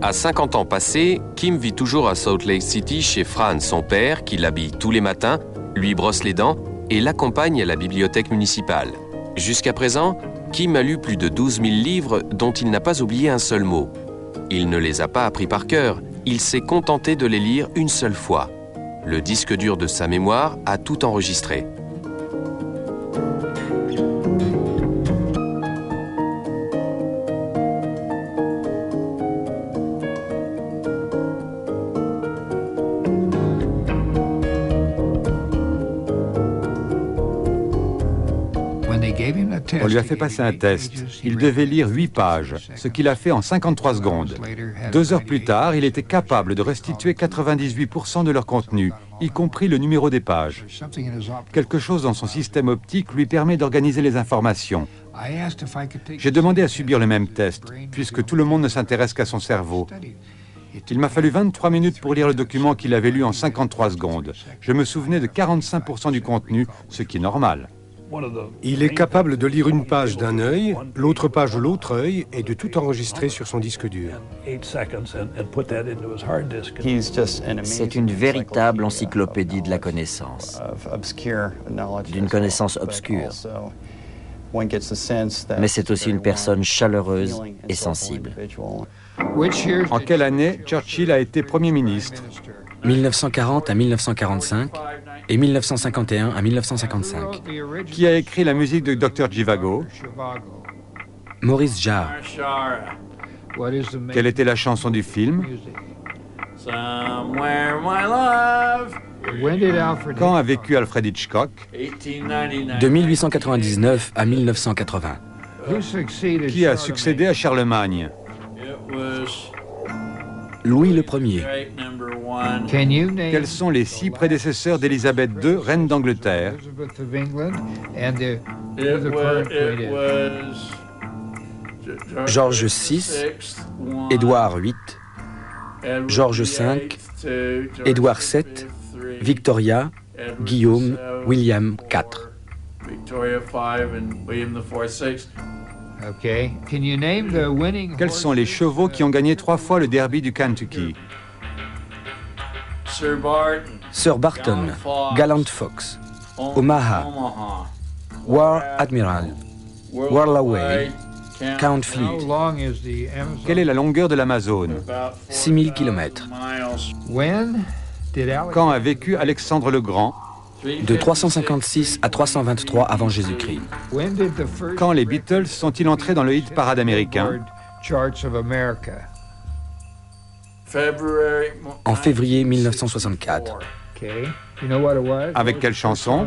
À 50 ans passés, Kim vit toujours à Salt Lake City chez Fran, son père, qui l'habille tous les matins, lui brosse les dents et l'accompagne à la bibliothèque municipale. Jusqu'à présent, Kim a lu plus de 12 000 livres dont il n'a pas oublié un seul mot. Il ne les a pas appris par cœur, il s'est contenté de les lire une seule fois. Le disque dur de sa mémoire a tout enregistré. On lui a fait passer un test. Il devait lire 8 pages, ce qu'il a fait en 53 secondes. 2 heures plus tard, il était capable de restituer 98% de leur contenu, y compris le numéro des pages. Quelque chose dans son système optique lui permet d'organiser les informations. J'ai demandé à subir le même test, puisque tout le monde ne s'intéresse qu'à son cerveau. Il m'a fallu 23 minutes pour lire le document qu'il avait lu en 53 secondes. Je me souvenais de 45% du contenu, ce qui est normal. Il est capable de lire une page d'un œil, l'autre page de l'autre œil, et de tout enregistrer sur son disque dur. C'est une véritable encyclopédie de la connaissance, d'une connaissance obscure. Mais c'est aussi une personne chaleureuse et sensible. En quelle année Churchill a été Premier ministre? 1940 à 1945 et 1951 à 1955. Qui a écrit la musique de Dr. Zhivago? Maurice Jarre. Quelle était la chanson du film? Quand a vécu Alfred Hitchcock? De 1899 à 1980. Qui a succédé à Charlemagne? Louis le Ier. Quels sont les 6 prédécesseurs d'Élisabeth II, reine d'Angleterre? George VI, Édouard VIII, George V, Édouard VII, Victoria, Guillaume, William IV. Quels sont les chevaux qui ont gagné 3 fois le derby du Kentucky? Sir Barton, Gallant Fox, Omaha, War Admiral, Warlaway, Count Fleet. Quelle est la longueur de l'Amazone? 6000 km. Quand a vécu Alexandre le Grand? De 356 à 323 avant Jésus-Christ. Quand les Beatles sont-ils entrés dans le hit parade américain? En février 1964. Avec quelle chanson?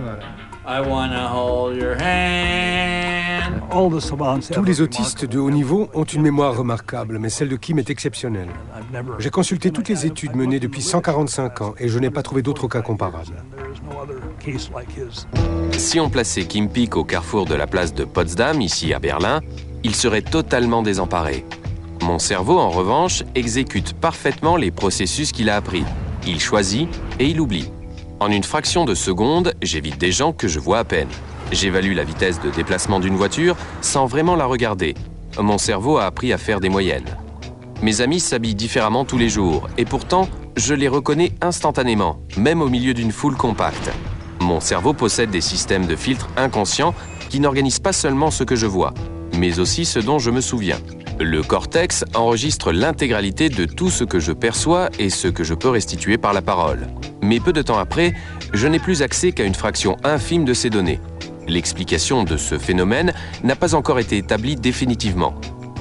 Tous les autistes de haut niveau ont une mémoire remarquable, mais celle de Kim est exceptionnelle. J'ai consulté toutes les études menées depuis 145 ans et je n'ai pas trouvé d'autre cas comparable. Si on plaçait Kim Peek au carrefour de la place de Potsdam, ici à Berlin, il serait totalement désemparé. Mon cerveau, en revanche, exécute parfaitement les processus qu'il a appris. Il choisit et il oublie. En une fraction de seconde, j'évite des gens que je vois à peine. J'évalue la vitesse de déplacement d'une voiture sans vraiment la regarder. Mon cerveau a appris à faire des moyennes. Mes amis s'habillent différemment tous les jours, et pourtant, je les reconnais instantanément, même au milieu d'une foule compacte. Mon cerveau possède des systèmes de filtres inconscients qui n'organisent pas seulement ce que je vois, mais aussi ce dont je me souviens. Le cortex enregistre l'intégralité de tout ce que je perçois et ce que je peux restituer par la parole. Mais peu de temps après, je n'ai plus accès qu'à une fraction infime de ces données. L'explication de ce phénomène n'a pas encore été établie définitivement.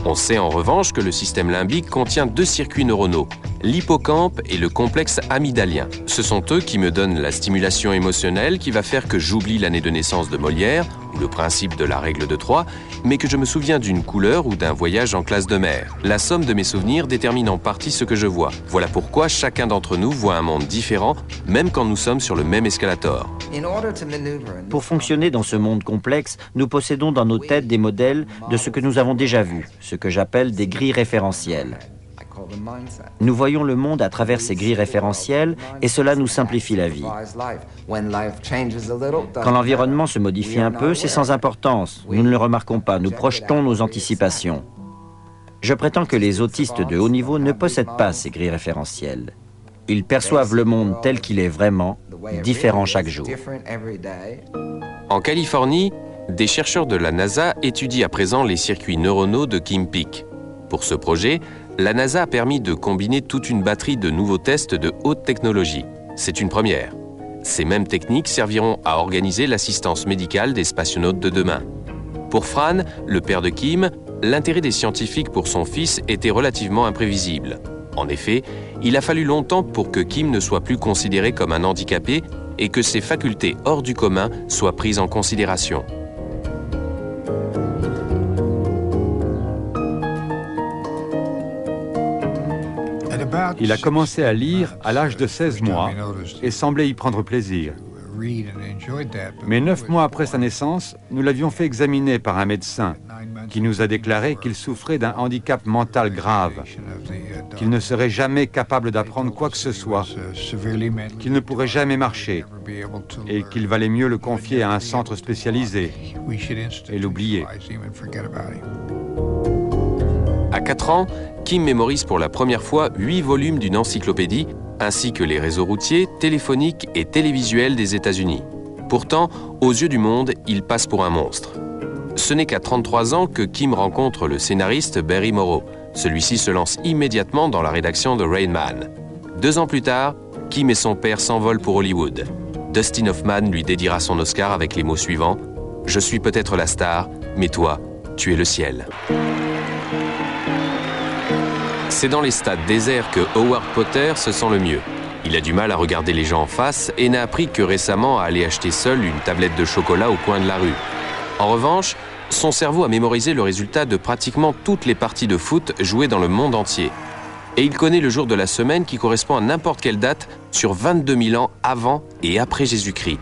On sait en revanche que le système limbique contient 2 circuits neuronaux, l'hippocampe et le complexe amygdalien. Ce sont eux qui me donnent la stimulation émotionnelle qui va faire que j'oublie l'année de naissance de Molière, ou le principe de la règle de 3, mais que je me souviens d'une couleur ou d'un voyage en classe de mer. La somme de mes souvenirs détermine en partie ce que je vois. Voilà pourquoi chacun d'entre nous voit un monde différent, même quand nous sommes sur le même escalator. Pour fonctionner dans ce monde complexe, nous possédons dans nos têtes des modèles de ce que nous avons déjà vu, ce que j'appelle des grilles référentielles. Nous voyons le monde à travers ces grilles référentielles et cela nous simplifie la vie. Quand l'environnement se modifie un peu, c'est sans importance. Nous ne le remarquons pas, nous projetons nos anticipations. Je prétends que les autistes de haut niveau ne possèdent pas ces grilles référentielles. Ils perçoivent le monde tel qu'il est vraiment, différent chaque jour. En Californie, des chercheurs de la NASA étudient à présent les circuits neuronaux de Kim Peek. Pour ce projet, la NASA a permis de combiner toute une batterie de nouveaux tests de haute technologie. C'est une première. Ces mêmes techniques serviront à organiser l'assistance médicale des spationautes de demain. Pour Fran, le père de Kim, l'intérêt des scientifiques pour son fils était relativement imprévisible. En effet, il a fallu longtemps pour que Kim ne soit plus considéré comme un handicapé et que ses facultés hors du commun soient prises en considération. Il a commencé à lire à l'âge de 16 mois et semblait y prendre plaisir. Mais 9 mois après sa naissance, nous l'avions fait examiner par un médecin qui nous a déclaré qu'il souffrait d'un handicap mental grave, qu'il ne serait jamais capable d'apprendre quoi que ce soit, qu'il ne pourrait jamais marcher et qu'il valait mieux le confier à un centre spécialisé et l'oublier. À 4 ans, Kim mémorise pour la première fois 8 volumes d'une encyclopédie, ainsi que les réseaux routiers, téléphoniques et télévisuels des États-Unis. Pourtant, aux yeux du monde, il passe pour un monstre. Ce n'est qu'à 33 ans que Kim rencontre le scénariste Barry Morrow. Celui-ci se lance immédiatement dans la rédaction de Rain Man. 2 ans plus tard, Kim et son père s'envolent pour Hollywood. Dustin Hoffman lui dédiera son Oscar avec les mots suivants : « Je suis peut-être la star, mais toi, tu es le ciel. » C'est dans les stades déserts que Howard Potter se sent le mieux. Il a du mal à regarder les gens en face et n'a appris que récemment à aller acheter seul une tablette de chocolat au coin de la rue. En revanche, son cerveau a mémorisé le résultat de pratiquement toutes les parties de foot jouées dans le monde entier. Et il connaît le jour de la semaine qui correspond à n'importe quelle date sur 22 000 ans avant et après Jésus-Christ.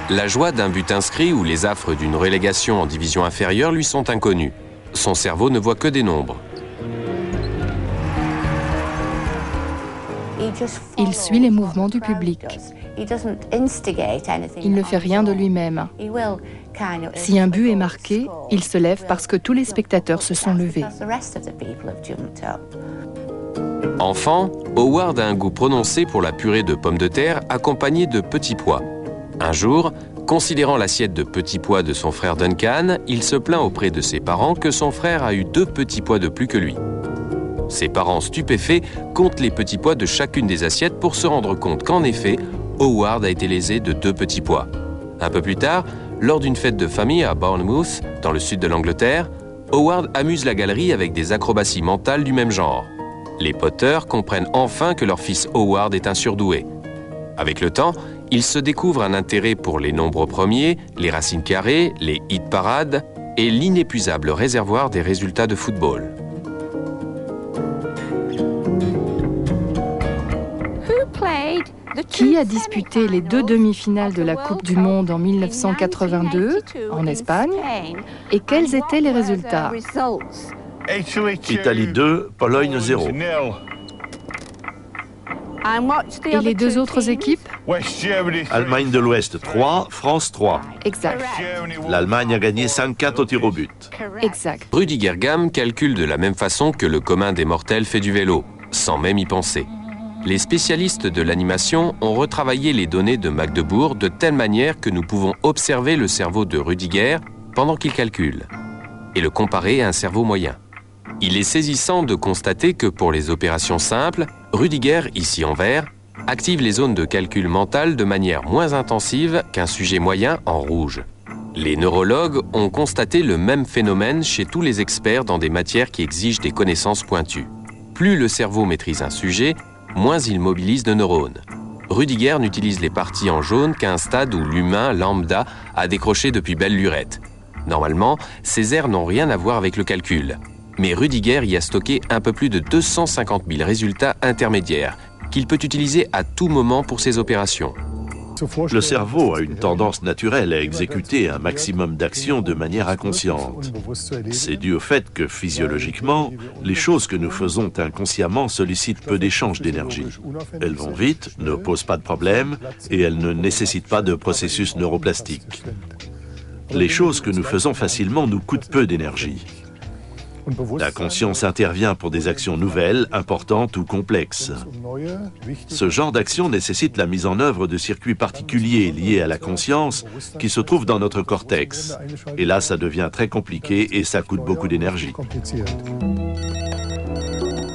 La joie d'un but inscrit ou les affres d'une relégation en division inférieure lui sont inconnus. Son cerveau ne voit que des nombres. Il suit les mouvements du public. Il ne fait rien de lui-même. Si un but est marqué, il se lève parce que tous les spectateurs se sont levés. Enfant, Howard a un goût prononcé pour la purée de pommes de terre accompagnée de petits pois. Un jour, considérant l'assiette de petits pois de son frère Duncan, il se plaint auprès de ses parents que son frère a eu 2 petits pois de plus que lui. Ses parents stupéfaits comptent les petits pois de chacune des assiettes pour se rendre compte qu'en effet, Howard a été lésé de 2 petits pois. Un peu plus tard, lors d'une fête de famille à Bournemouth, dans le sud de l'Angleterre, Howard amuse la galerie avec des acrobaties mentales du même genre. Les Potter comprennent enfin que leur fils Howard est un surdoué. Avec le temps, ils se découvrent un intérêt pour les nombres premiers, les racines carrées, les hit parades et l'inépuisable réservoir des résultats de football. Qui a disputé les 2 demi-finales de la Coupe du Monde en 1982 en Espagne et quels étaient les résultats? Italie 2, Pologne 0. Et les 2 autres équipes? Allemagne de l'Ouest 3, France 3. Exact. L'Allemagne a gagné 5-4 au tir au but. Exact. Rudy Gergam calcule de la même façon que le commun des mortels fait du vélo, sans même y penser. Les spécialistes de l'animation ont retravaillé les données de Magdebourg de telle manière que nous pouvons observer le cerveau de Rudiger pendant qu'il calcule et le comparer à un cerveau moyen. Il est saisissant de constater que pour les opérations simples, Rudiger, ici en vert, active les zones de calcul mental de manière moins intensive qu'un sujet moyen en rouge. Les neurologues ont constaté le même phénomène chez tous les experts dans des matières qui exigent des connaissances pointues. Plus le cerveau maîtrise un sujet, moins il mobilise de neurones. Rudiger n'utilise les parties en jaune qu'à un stade où l'humain lambda a décroché depuis belle lurette. Normalement, ces aires n'ont rien à voir avec le calcul. Mais Rudiger y a stocké un peu plus de 250 000 résultats intermédiaires qu'il peut utiliser à tout moment pour ses opérations. Le cerveau a une tendance naturelle à exécuter un maximum d'actions de manière inconsciente. C'est dû au fait que, physiologiquement, les choses que nous faisons inconsciemment sollicitent peu d'échanges d'énergie. Elles vont vite, ne posent pas de problème et elles ne nécessitent pas de processus neuroplastiques. Les choses que nous faisons facilement nous coûtent peu d'énergie. La conscience intervient pour des actions nouvelles, importantes ou complexes. Ce genre d'action nécessite la mise en œuvre de circuits particuliers liés à la conscience qui se trouvent dans notre cortex. Et là, ça devient très compliqué et ça coûte beaucoup d'énergie.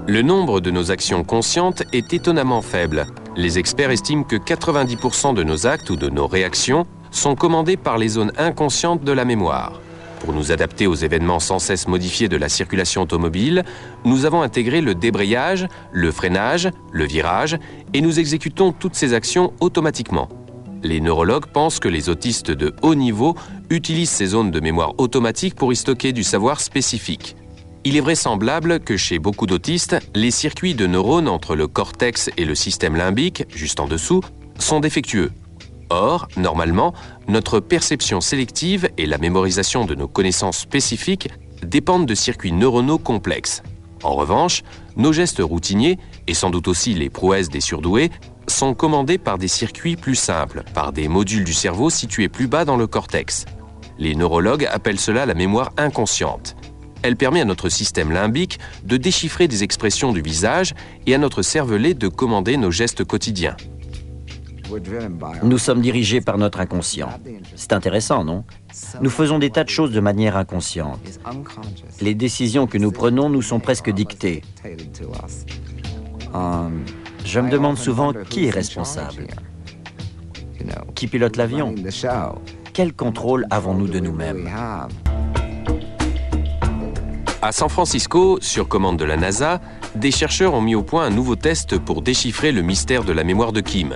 Le nombre de nos actions conscientes est étonnamment faible. Les experts estiment que 90% de nos actes ou de nos réactions sont commandés par les zones inconscientes de la mémoire. Pour nous adapter aux événements sans cesse modifiés de la circulation automobile, nous avons intégré le débrayage, le freinage, le virage, et nous exécutons toutes ces actions automatiquement. Les neurologues pensent que les autistes de haut niveau utilisent ces zones de mémoire automatique pour y stocker du savoir spécifique. Il est vraisemblable que chez beaucoup d'autistes, les circuits de neurones entre le cortex et le système limbique, juste en dessous, sont défectueux. Or, normalement, notre perception sélective et la mémorisation de nos connaissances spécifiques dépendent de circuits neuronaux complexes. En revanche, nos gestes routiniers, et sans doute aussi les prouesses des surdoués, sont commandés par des circuits plus simples, par des modules du cerveau situés plus bas dans le cortex. Les neurologues appellent cela la mémoire inconsciente. Elle permet à notre système limbique de déchiffrer des expressions du visage et à notre cervelet de commander nos gestes quotidiens. Nous sommes dirigés par notre inconscient. C'est intéressant, non? Nous faisons des tas de choses de manière inconsciente. Les décisions que nous prenons nous sont presque dictées. Je me demande souvent qui est responsable. Qui pilote l'avion? Quel contrôle avons-nous de nous-mêmes? À San Francisco, sur commande de la NASA, des chercheurs ont mis au point un nouveau test pour déchiffrer le mystère de la mémoire de Kim.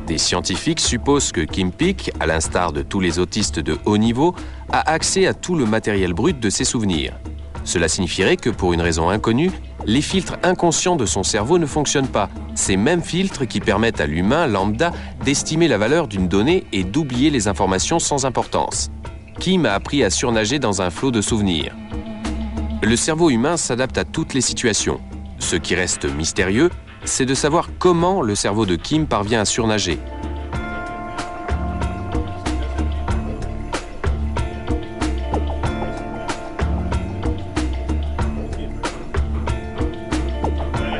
Des scientifiques supposent que Kim Peek, à l'instar de tous les autistes de haut niveau, a accès à tout le matériel brut de ses souvenirs. Cela signifierait que, pour une raison inconnue, les filtres inconscients de son cerveau ne fonctionnent pas. Ces mêmes filtres qui permettent à l'humain lambda d'estimer la valeur d'une donnée et d'oublier les informations sans importance. Kim a appris à surnager dans un flot de souvenirs. Le cerveau humain s'adapte à toutes les situations. Ce qui reste mystérieux, c'est de savoir comment le cerveau de Kim parvient à surnager.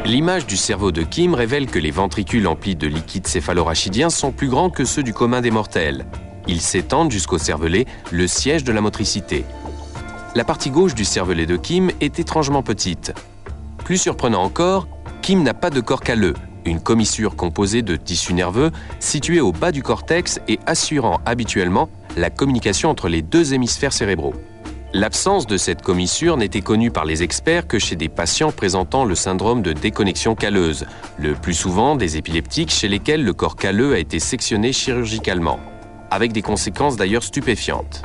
L'image du cerveau de Kim révèle que les ventricules emplis de liquide céphalorachidien sont plus grands que ceux du commun des mortels. Ils s'étendent jusqu'au cervelet, le siège de la motricité. La partie gauche du cervelet de Kim est étrangement petite. Plus surprenant encore, Kim n'a pas de corps calleux, une commissure composée de tissus nerveux situés au bas du cortex et assurant habituellement la communication entre les deux hémisphères cérébraux. L'absence de cette commissure n'était connue par les experts que chez des patients présentant le syndrome de déconnexion calleuse, le plus souvent des épileptiques chez lesquels le corps calleux a été sectionné chirurgicalement, avec des conséquences d'ailleurs stupéfiantes.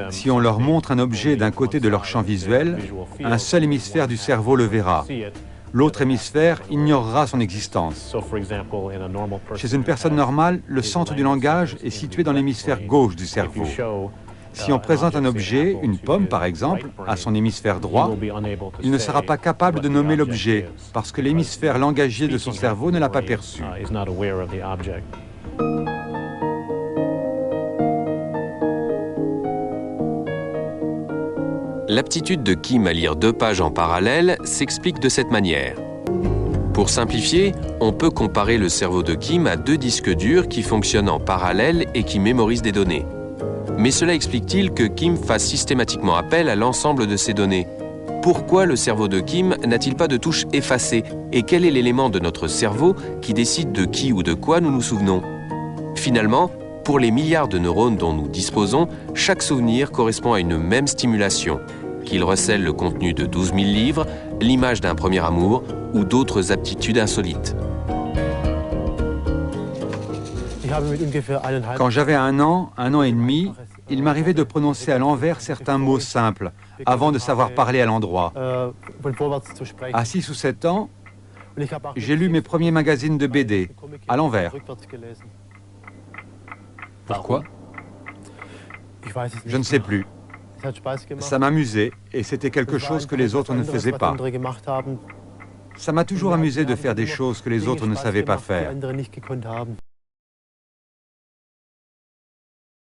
Si on leur montre un objet d'un côté de leur champ visuel, un seul hémisphère du cerveau le verra. L'autre hémisphère ignorera son existence. Chez une personne normale, le centre du langage est situé dans l'hémisphère gauche du cerveau. Si on présente un objet, une pomme par exemple, à son hémisphère droit, il ne sera pas capable de nommer l'objet parce que l'hémisphère langagier de son cerveau ne l'a pas perçu. L'aptitude de Kim à lire 2 pages en parallèle s'explique de cette manière. Pour simplifier, on peut comparer le cerveau de Kim à 2 disques durs qui fonctionnent en parallèle et qui mémorisent des données. Mais cela explique-t-il que Kim fasse systématiquement appel à l'ensemble de ces données? Pourquoi le cerveau de Kim n'a-t-il pas de touche effacée? Et quel est l'élément de notre cerveau qui décide de qui ou de quoi nous nous souvenons? Finalement, pour les milliards de neurones dont nous disposons, chaque souvenir correspond à une même stimulation, qu'il recèle le contenu de 12 000 livres, l'image d'un premier amour ou d'autres aptitudes insolites. Quand j'avais 1 an et demi, il m'arrivait de prononcer à l'envers certains mots simples, avant de savoir parler à l'endroit. À 6 ou 7 ans, j'ai lu mes premiers magazines de BD, à l'envers. Pourquoi? Je ne sais plus. Ça m'amusait et c'était quelque chose que les autres ne faisaient pas. Ça m'a toujours amusé de faire des choses que les autres ne savaient pas faire.